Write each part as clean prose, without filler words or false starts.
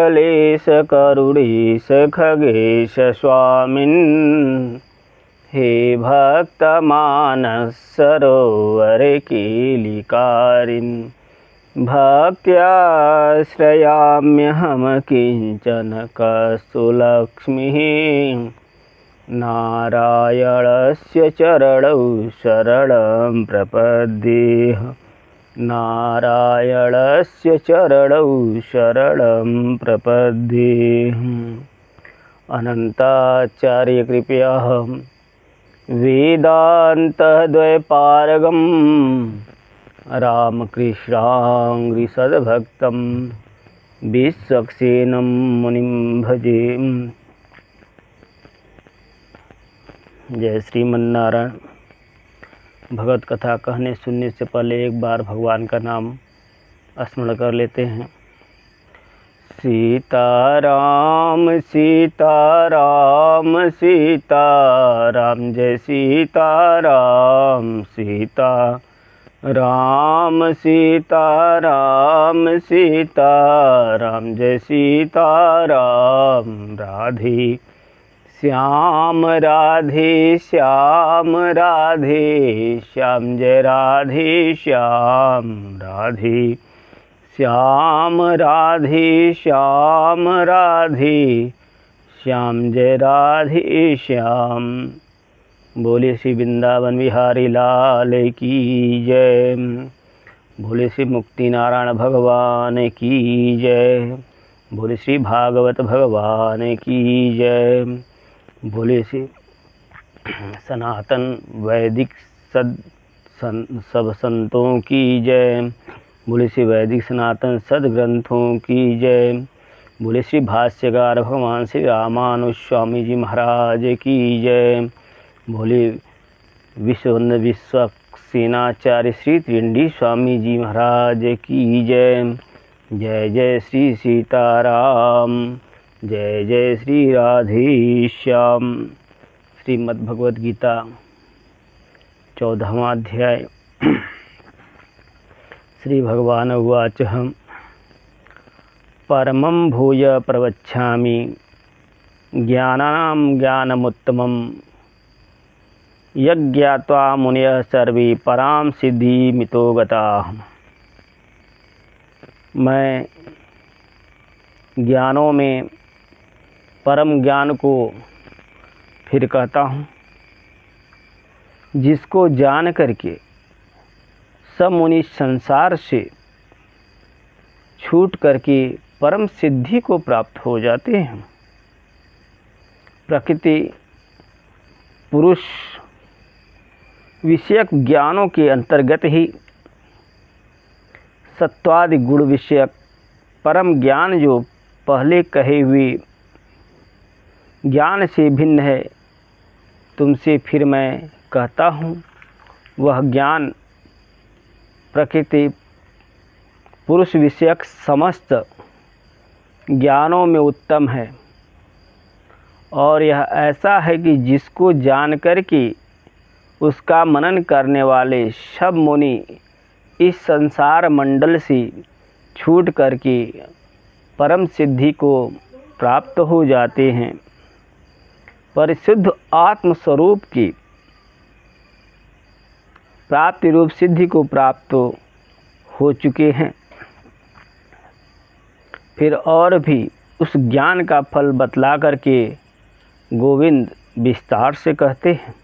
सकलेश करुणेश खगेश स्वामिन् हे भक्तमानस सरोवर केलिकारिन् भक्त्याश्रयाम्यहं किञ्चन कस्तुलक्ष्मीः नारायणस्य चरणौ शरणं प्रपद्ये नारायणस्य चरणौ शरणं प्रपद्ये। अनन्ताचार्यकृपया वेदान्तद्वैपारगं रामकृष्णाङ्घ्रिसद्भक्तं विश्वक्सेनं मुनिं भजे। जय श्रीमन्नारायण। भगवत कथा कहने सुनने से पहले एक बार भगवान का नाम स्मरण कर लेते हैं। सीताराम सीताराम सीताराम जय सीताराम सीताराम सीताराम सीताराम जय सीताराम राधे श्याम राधे श्याम राधे श्याम जय राधे श्याम राधे श्याम राधे श्याम राधे श्याम जय राधे श्याम। बोले श्री वृंदावन बिहारी लाल की जय। बोले श्री मुक्ति नारायण भगवान की जय। बोले श्री भागवत भगवान की जय। बोले श्री सनातन वैदिक सब संतों की जय। बोले श्री वैदिक सनातन सदग्रंथों की जय। बोले श्री भाष्यकार भगवान श्री रामानुज स्वामी जी महाराज की जय। बोले विश्ववंदन विश्वक्सेनाचार्य श्री त्रिंडी स्वामी जी महाराज की जय। जय जय श्री सीताराम जय जय श्री राधे श्याम। श्रीमद्भगवद गीता 14वां अध्याय। श्री भगवान उवाच परमं भूय प्रवक्ष्यामि ज्ञानानां ज्ञानमुत्तमं यज्ञात्वा मुनयः सर्वे परां सिद्धिमितो गताः। मैं ज्ञानों में परम ज्ञान को फिर कहता हूँ, जिसको जान करके सब मुनि संसार से छूट करके परम सिद्धि को प्राप्त हो जाते हैं। प्रकृति पुरुष विषयक ज्ञानों के अंतर्गत ही सत्वादि गुण विषयक परम ज्ञान जो पहले कहे हुए ज्ञान से भिन्न है, तुमसे फिर मैं कहता हूँ, वह ज्ञान प्रकृति पुरुष विषयक समस्त ज्ञानों में उत्तम है। और यह ऐसा है कि जिसको जान करके उसका मनन करने वाले सब मुनि इस संसार मंडल से छूट करके परम सिद्धि को प्राप्त हो जाते हैं। परिशुद्ध आत्म स्वरूप की प्राप्ति रूप सिद्धि को प्राप्त हो चुके हैं। फिर और भी उस ज्ञान का फल बतला करके गोविंद विस्तार से कहते हैं।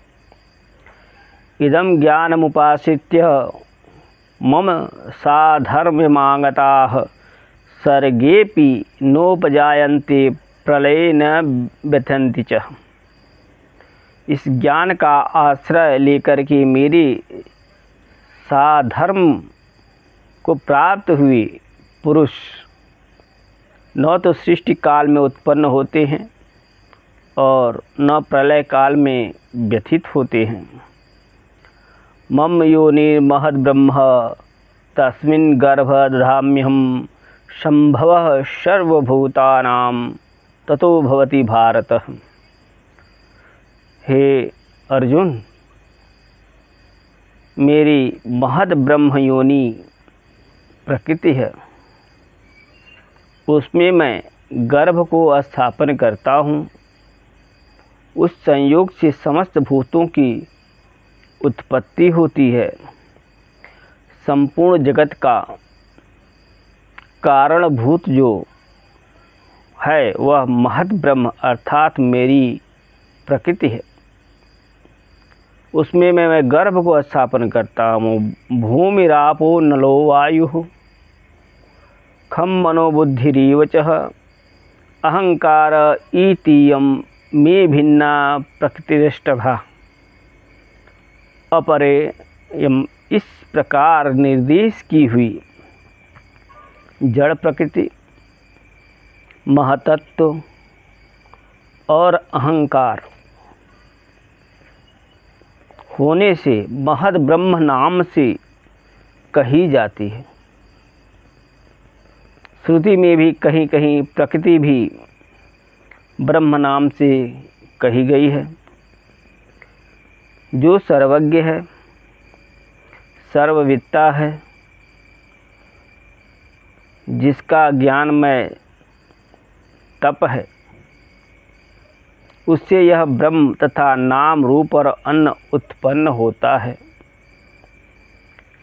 इदं ज्ञानमुपाश्रित्य मम साधर्म्यमागताः सर्गेऽपि नोपजायन्ते प्रलयेन व्यथन्ति च। इस ज्ञान का आश्रय लेकर के मेरे साधर्म को प्राप्त हुए पुरुष न तो सृष्टि काल में उत्पन्न होते हैं और न प्रलय काल में व्यथित होते हैं। मम योनिर्महद् ब्रह्म तस्मिन् गर्भ दधाम्यहं संभवः सर्वभूतानां ततो भवति भारत। हे अर्जुन, मेरी महद ब्रह्म योनि प्रकृति है, उसमें मैं गर्भ को स्थापन करता हूँ, उस संयोग से समस्त भूतों की उत्पत्ति होती है। संपूर्ण जगत का कारणभूत जो है वह महत ब्रह्म अर्थात मेरी प्रकृति है। उसमें मैं गर्भ को स्थापन करता हूँ। भूमिरापो नलो वायु खम मनोबुद्धिरीव च अहंकार इतीयं मे भिन्ना प्रकृतिरष्टभा। अपरे इस प्रकार निर्देश की हुई जड़ प्रकृति, महतत्व और अहंकार होने से महद ब्रह्म नाम से कही जाती है। श्रुति में भी कहीं कहीं प्रकृति भी ब्रह्म नाम से कही गई है। जो सर्वज्ञ है, सर्वविद्ता है, जिसका ज्ञानमय तप है, उससे यह ब्रह्म तथा नाम रूप और अन्न उत्पन्न होता है।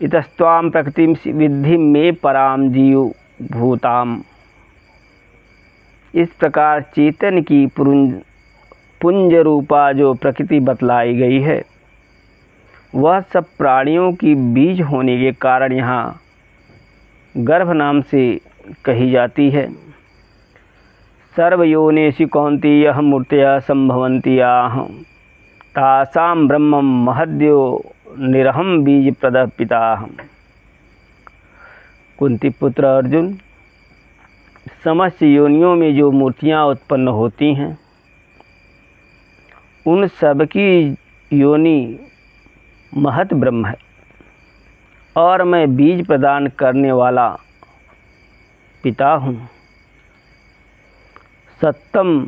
इतस्त्वां प्रकृतिं विद्धि में पराम जीव भूताम। इस प्रकार चेतन की पुंज रूपा जो प्रकृति बतलाई गई है वह सब प्राणियों की बीज होने के कारण यहाँ गर्भ नाम से कही जाती है। सर्वयोनिषु कौन्तेयः मूर्तयः सम्भवन्ति याः तासां ब्रह्मं महद्यो निरहं बीज प्रदः पिताहम्। कुंती पुत्र अर्जुन, समस्त योनियों में जो मूर्तियाँ उत्पन्न होती हैं उन सब की योनि महत ब्रह्म है और मैं बीज प्रदान करने वाला पिता हूँ। सत्तम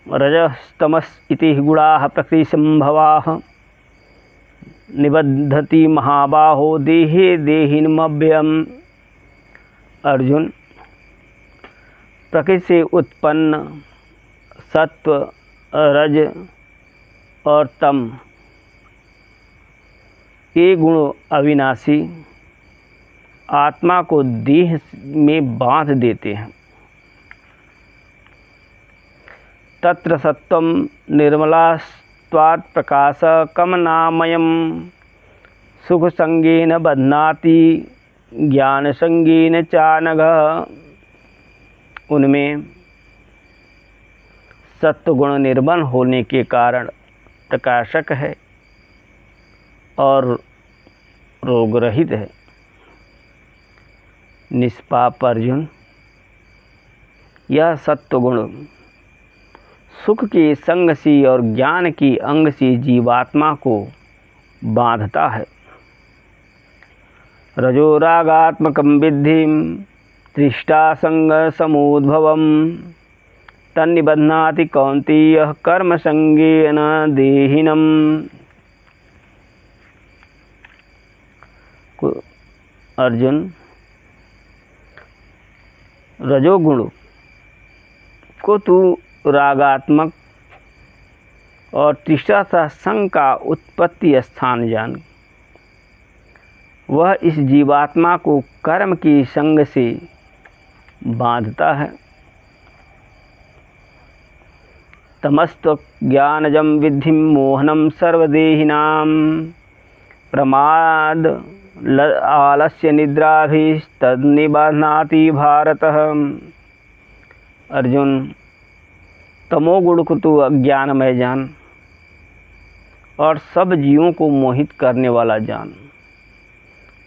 रजस्तमस इति गुणाः प्रकृति संभवाः निबद्धति महाबाहो देहे देहिनमव्ययम्। अर्जुन, प्रकृति से उत्पन्न सत्व, रज और तम ये गुण अविनाशी आत्मा को देह में बांध देते हैं। तत्र सत्वं निर्मलास्त्वात् प्रकाशकमनामयं सुख संगेन बध्नाति ज्ञान संगेन चानघ। उनमें सत्वगुण निर्मल होने के कारण प्रकाशक है और रोग रहित है। निष्पाप अर्जुन, यह सत्वगुण सुख के संग से और ज्ञान के अंग से जीवात्मा को बांधता है। रजोरागात्मकं विद्धिं तृष्टा संग समुद्भवं तन्निबध्नाति कौन्तेयः कर्म संगेन देहिनम्। अर्जुन, रजोगुण को तू रागात्मक और तृष्णा सा संग का उत्पत्ति स्थान जान। वह इस जीवात्मा को कर्म की संग से बांधता है। तमस्त्व ज्ञानजं विद्धि मोहनम सर्वदेहिनां प्रमाद आलस्य निद्राभिस्तन्निबध्नाति भारत। अर्जुन, तमोगुण को तू अज्ञानमय जान और सब जीवों को मोहित करने वाला जान।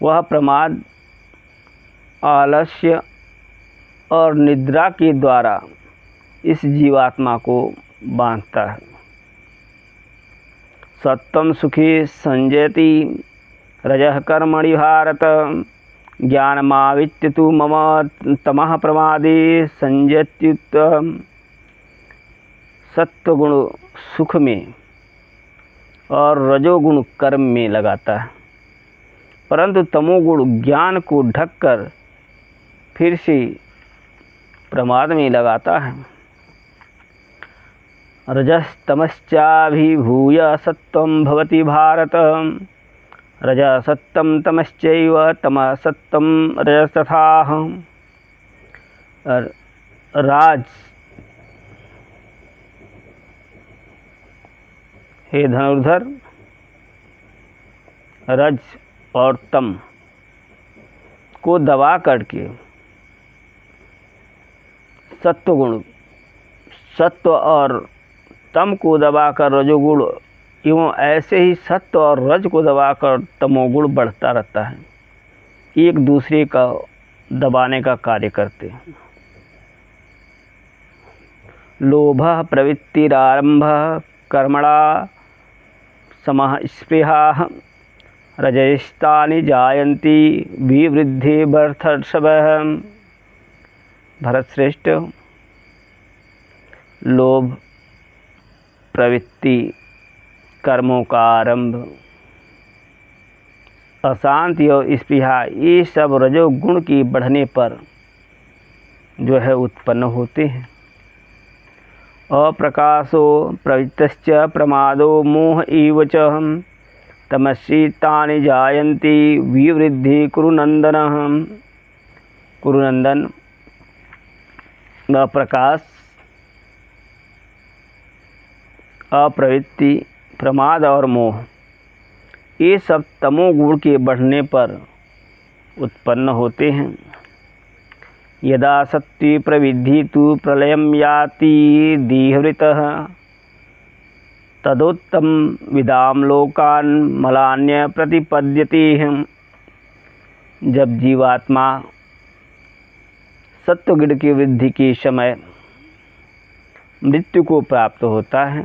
वह प्रमाद, आलस्य और निद्रा के द्वारा इस जीवात्मा को बांधता है। सत्वं सुखे संजयति रजः कर्मणि भारत ज्ञानमाविच्य तु मम तमः प्रमादे संजयत्युत। सत्वगुण सुख में और रजोगुण कर्म में लगाता है, परंतु तमोगुण ज्ञान को ढककर फिर से प्रमाद में लगाता है। रजस्तमश्चाभिभूय सत्वं भवति भारत, रजसत्तं तमश्चैव तमसत्तं रजस्तथा। राज, हे धनुर्धर, रज और तम को दबा करके सत्वगुण, सत्व और तम को दबाकर रजोगुण एवं ऐसे ही सत्व और रज को दबाकर तमोगुण बढ़ता रहता है, एक दूसरे का दबाने का कार्य करते हैं। लोभ प्रवृत्तिरारंभ कर्मणा समः स्पृहा, रजस्तानि जायन्ति विवृद्धि भरतर्षभः। भरतश्रेष्ठ, लोभ, प्रवृत्ति, कर्मों का आरंभ, अशांति और स्पृहा, ये सब रजोगुण की बढ़ने पर जो है उत्पन्न होते हैं। अप्रकाशो प्रवृत्तश्च प्रमादो मोह इव च, तमसि तानि जायन्ति विवृद्धि कुरुनंदन। कुरुनंदन, अप्रकाश, अप्रवृत्ति, प्रमाद और मोह, ये सब तमोगुण के बढ़ने पर उत्पन्न होते हैं। यदा सत्त्वे प्रविद्धि तु प्रलयं याति दीहवृतः, तदोत्तम विदाम लोकान मलान्य प्रतिपद्यते। जब जीवात्मा सत्वगुण की वृद्धि के समय मृत्यु को प्राप्त होता है,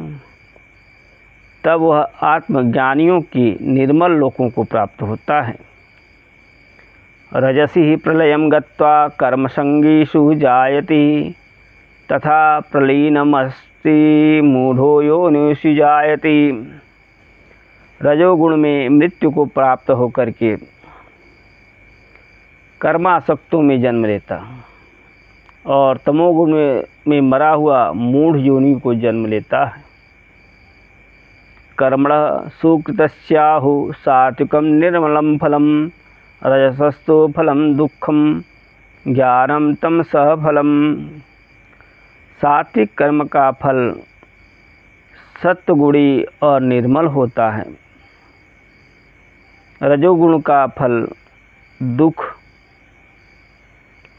तब वह आत्मज्ञानियों की निर्मल लोकों को प्राप्त होता है। रजसी ही प्रलयं गत्वा कर्मसंगीषु जायति, तथा प्रलीनमस्ति मूढ़ो योनिषु जायति। रजोगुण में मृत्यु को प्राप्त होकर के कर्मासक्तों में जन्म लेता, और तमोगुण में मरा हुआ मूढ़ योनि को जन्म लेता है। कर्मणः सुकृतस्याहु सात्विकं निर्मलं फलं, रजसस्तु फलं दुःखं ज्ञानं तमसः फलं। सात्विक कर्म का फल सत्वगुणी और निर्मल होता है, रजोगुण का फल दुख,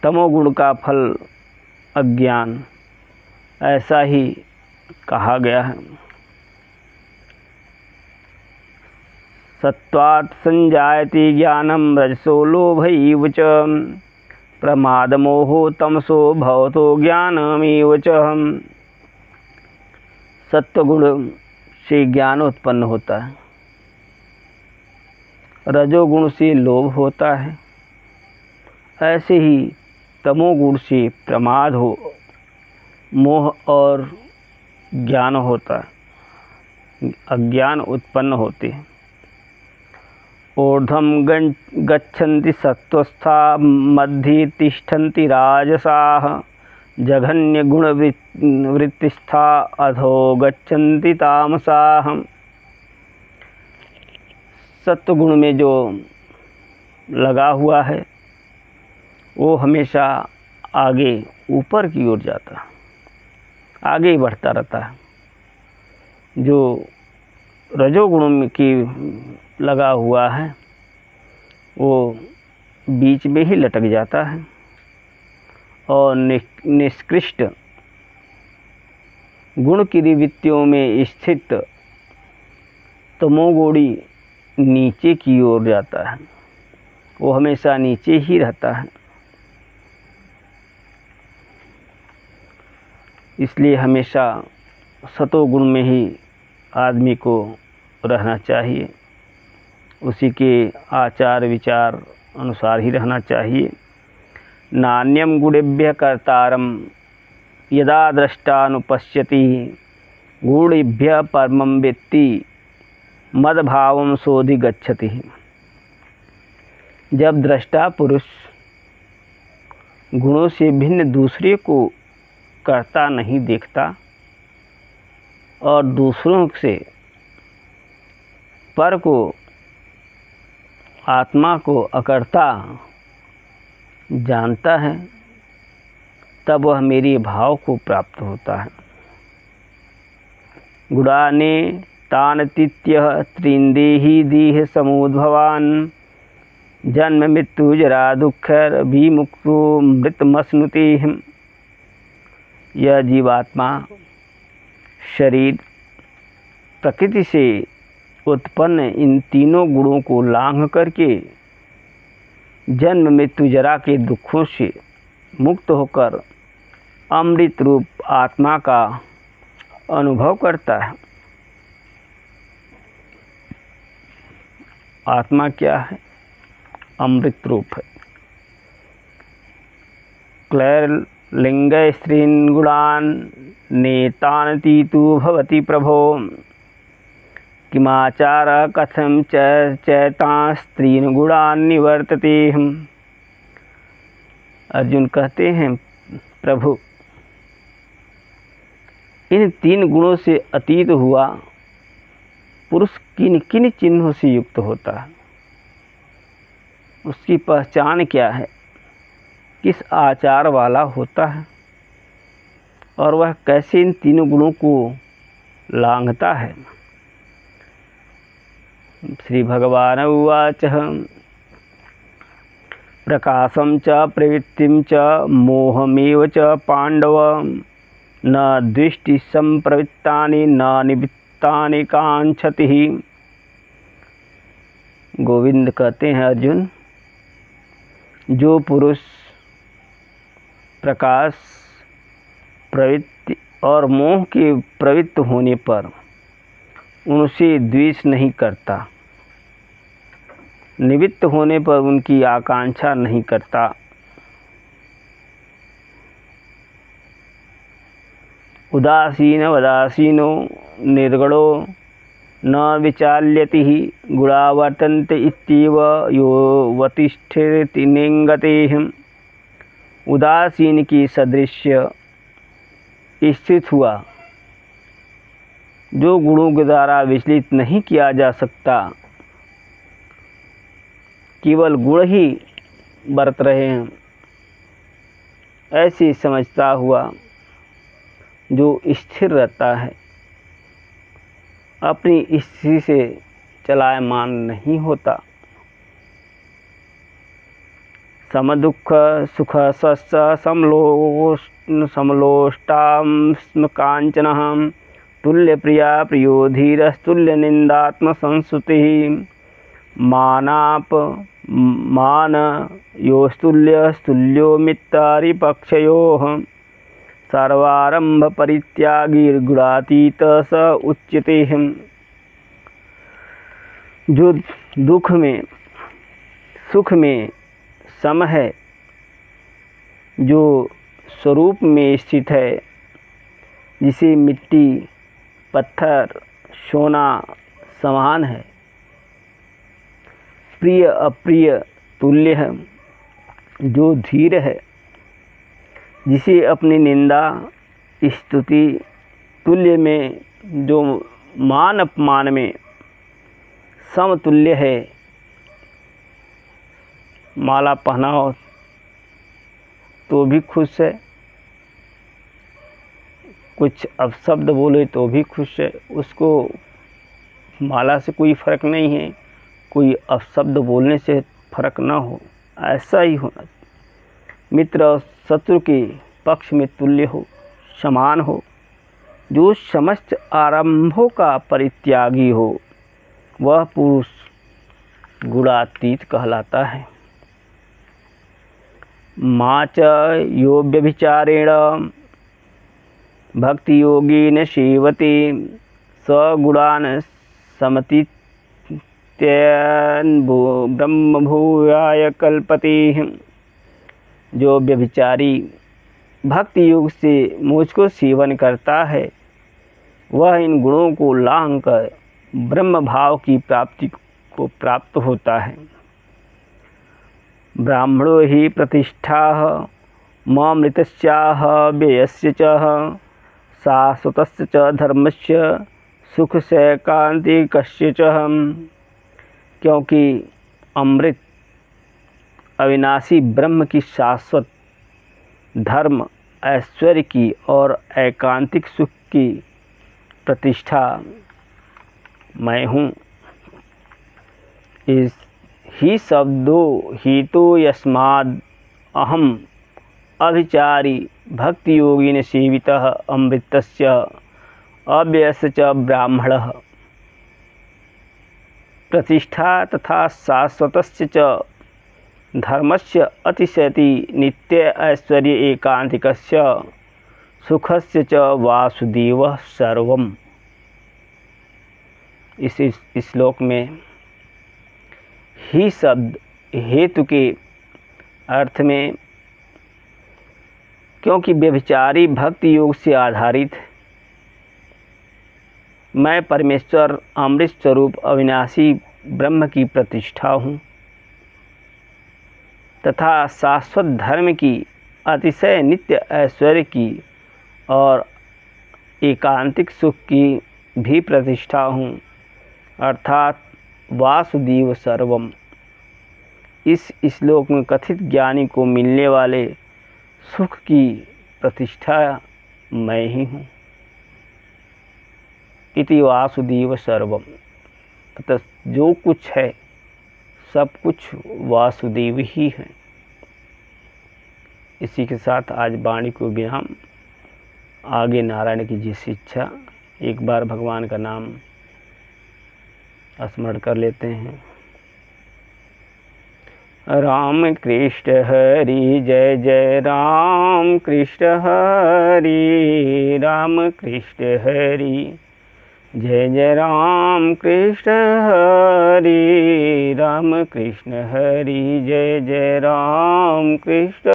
तमोगुण का फल अज्ञान, ऐसा ही कहा गया है। सत्वात् संजायति ज्ञानम रजसो लोभ इव च, प्रमादमोहो तमसो भवतो ज्ञानमेव च। सत्वगुण से ज्ञान उत्पन्न होता है, रजोगुण से लोभ होता है, ऐसे ही तमोगुण से प्रमाद हो, मोह और ज्ञान होता है, अज्ञान उत्पन्न होते हैं। ऊर्ध्वं गच्छन्ति सत्त्वस्था मध्ये तिष्ठन्ति राजसाः, जघन्य गुण वृत्तिस्था अधो गच्छन्ति तामसाः। सत्वगुण में जो लगा हुआ है वो हमेशा आगे ऊपर की ओर जाता है, आगे ही बढ़ता रहता है। जो रजोगुण की लगा हुआ है वो बीच में ही लटक जाता है, और निष्कृष्ट गुण की वृत्तियों में स्थित तमोगुणी नीचे की ओर जाता है, वो हमेशा नीचे ही रहता है। इसलिए हमेशा सतोगुण में ही आदमी को रहना चाहिए, उसी के आचार विचार अनुसार ही रहना चाहिए। नान्यम गुणेभ्य कर्तारम यदा दृष्टानुपश्यति, गुणेभ्य परमं वेत्ति मदभावं सोऽधिगच्छति। जब दृष्टा पुरुष गुणों से भिन्न दूसरे को करता नहीं देखता और दूसरों से पर को, आत्मा को अकर्ता जानता है, तब वह मेरे भाव को प्राप्त होता है। गुणाने तानतीत्य त्रिंदेही देह समुद्भवान जन्म मृत्यु जरा दुःखर विमुक्तो मृतमश्नुते। यह जीवात्मा शरीर प्रकृति से उत्पन्न इन तीनों गुणों को लांघ करके जन्म मृत्यु जरा के दुखों से मुक्त होकर अमृत रूप आत्मा का अनुभव करता है। आत्मा क्या है? अमृत रूप है। क्लैर्लिंग स्त्रीन् गुणान् नेतानतीतु भवति प्रभो किमाचार कथं चैतां स्त्रीन् गुणान् निवर्तते। अर्जुन कहते हैं, प्रभु इन तीन गुणों से अतीत हुआ पुरुष किन किन चिन्हों से युक्त होता है? उसकी पहचान क्या है? किस आचार वाला होता है? और वह कैसे इन तीनों गुणों को लांघता है? श्री भगवान उवाच प्रकाशं च प्रवृत्तिं च मोहमेव च पांडव न द्वेष्टि संप्रवृत्तानि न निवृत्तानि कांक्षति। गोविंद कहते हैं, अर्जुन जो पुरुष प्रकाश, प्रवृत्ति और मोह के प्रवृत्त होने पर उनसे द्वेष नहीं करता, निवृत्त होने पर उनकी आकांक्षा नहीं करता, उदासीनो निर्गुणो न विचाल्यति गुणावर्तन्ते इत्येव योऽवतिष्ठति निंगते। उदासीन की सदृश्य स्थित हुआ, जो गुणों के द्वारा विचलित नहीं किया जा सकता, केवल गुण ही बरत रहे हैं, ऐसी समझता हुआ जो स्थिर रहता है, अपनी स्थिति से चलायमान नहीं होता। समदुःख सुख स्वस्थ समलोष्टां कांचनः तुल्य प्रिया प्रियो धीरस्तुल्य निंदात्म संस्तुतिः मानाप मान योस्तुल्य स्तुल्यो मित्रारिपक्षयोः सर्वारंभ परित्यागी गुणातीत स उच्यते। जो दुख में सुख में सम है, जो स्वरूप में स्थित है, जिसे मिट्टी पत्थर सोना समान है, प्रिय अप्रिय तुल्य है, जो धीर है, जिसे अपनी निंदा स्तुति तुल्य में, जो मान अपमान में समतुल्य है। माला पहनाओ तो भी खुश है, कुछ अपशब्द बोले तो भी खुश है, उसको माला से कोई फर्क नहीं है, कोई अपशब्द बोलने से फर्क ना हो, ऐसा ही होना। मित्र और शत्रु के पक्ष में तुल्य हो, समान हो, जो समस्त आरंभों का परित्यागी हो, वह पुरुष गुणातीत कहलाता है। माच यो व्यभिचारेण भक्ति योगेन सेवते सगुणान् समतीत्यन् ब्रह्म भूयाय कल्पते। जो व्यभिचारी भक्ति योग से मुझको सेवन करता है, वह इन गुणों को लांघ कर ब्रह्म भाव की प्राप्ति को प्राप्त होता है। ब्राह्मणो ही प्रतिष्ठा मामृतस्याह व्ययस्य च शाश्वतस्य च धर्मस्य सुखस्यैकान्तिकस्य च। क्योंकि अमृत अविनाशी ब्रह्म की शाश्वत, धर्म, ऐश्वर्य की और एकांतिक सुख की प्रतिष्ठा मैं हूँ। इस ही शब्दो हितो यस्माद् अहम अभिचारी भक्ति योगिन सेवितः अमृतस्य अव्ययस्य च ब्राह्मणः। प्रतिष्ठा तथा शाश्वतस्य च धर्मस्य अतिशयति नित्य ऐश्वर्य एकांतिकस्य सुखस्य च वासुदेवः सर्वम्। इस श्लोक में ही शब्द हेतु के अर्थ में, क्योंकि व्यभिचारी भक्ति योग से आधारित मैं परमेश्वर अमृत स्वरूप अविनाशी ब्रह्म की प्रतिष्ठा हूँ तथा शाश्वत धर्म की, अतिशय नित्य ऐश्वर्य की और एकांतिक सुख की भी प्रतिष्ठा हूँ, अर्थात वासुदेव सर्वम। इस श्लोक में कथित ज्ञानी को मिलने वाले सुख की प्रतिष्ठा मैं ही हूँ। इति वासुदेव सर्वम। अतः जो कुछ है सब कुछ वासुदेव ही है। इसी के साथ आज वाणी को विराम। आगे नारायण की जिस इच्छा। एक बार भगवान का नाम स्मरण कर लेते हैं। राम कृष्ण हरि जय जय राम कृष्ण हरि, राम कृष्ण हरि जय जय राम कृष्ण हरि, राम कृष्ण हरि जय जय राम कृष्ण